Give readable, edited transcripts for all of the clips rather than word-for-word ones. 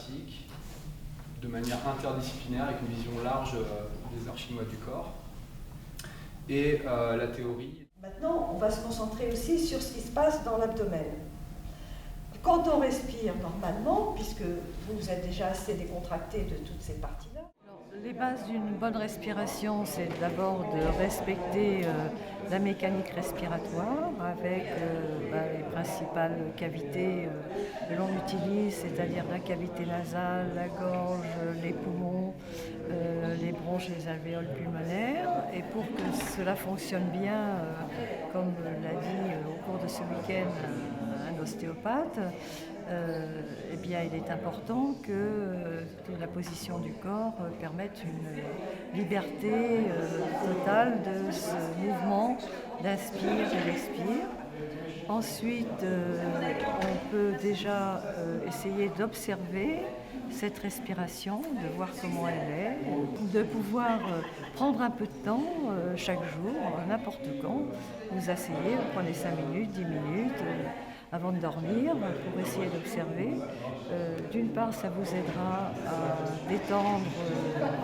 pratique de manière interdisciplinaire avec une vision large des arts chinois du corps. Et la théorie. Maintenant, on va se concentrer aussi sur ce qui se passe dans l'abdomen. Quand on respire normalement, puisque vous êtes déjà assez décontracté de toutes ces parties-là. Les bases d'une bonne respiration, c'est d'abord de respecter la mécanique respiratoire avec les principales cavités que l'on utilise, c'est-à-dire la cavité nasale, la gorge, les poumons, les bronches et les alvéoles pulmonaires. Et pour que cela fonctionne bien, comme l'a dit au cours de ce week-end un ostéopathe, eh bien, il est important que la position du corps permette une liberté totale de ce mouvement d'inspire et d'expire. Ensuite, on peut déjà essayer d'observer cette respiration, de voir comment elle est, de pouvoir prendre un peu de temps chaque jour, n'importe quand. Vous asseyez, vous prenez 5 minutes, 10 minutes avant de dormir pour essayer d'observer. D'une part, ça vous aidera à détendre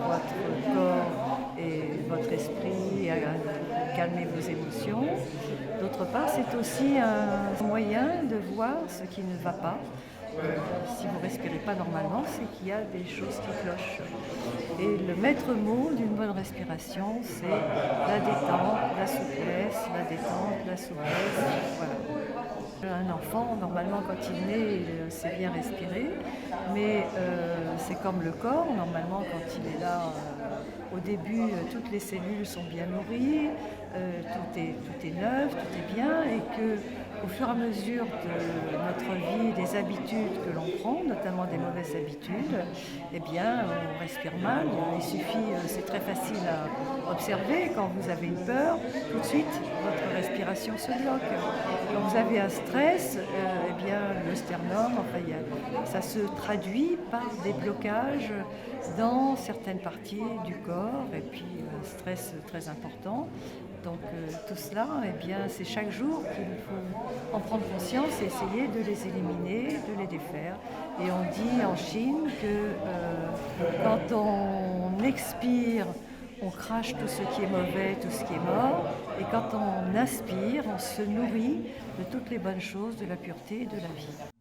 votre corps et votre esprit, à calmer vos émotions. D'autre part, c'est aussi un moyen de voir ce qui ne va pas. Si vous ne respirez pas normalement, c'est qu'il y a des choses qui clochent. Et le maître mot d'une bonne respiration, c'est la détente, la souplesse, la détente, la souplesse. Voilà. Un enfant, normalement, quand il naît, il sait bien respirer, mais c'est comme le corps, normalement, quand il est là, au début, toutes les cellules sont bien nourries, tout est neuf, tout est bien, et qu'au fur et à mesure de notre vie, des habitudes que l'on prend, notamment des mauvaises habitudes, eh bien, on respire mal. Il suffit, c'est très facile à observer, quand vous avez une peur, tout de suite, votre respiration se bloque. Quand vous avez un stress, eh bien, le sternum, ça se traduit par des blocages dans certaines parties du corps, et puis un stress très important. Donc tout cela, eh bien, c'est chaque jour qu'il faut en prendre conscience et essayer de les éliminer, de les défaire. Et on dit en Chine que quand on expire, on crache tout ce qui est mauvais, tout ce qui est mort. Et quand on inspire, on se nourrit de toutes les bonnes choses, de la pureté et de la vie.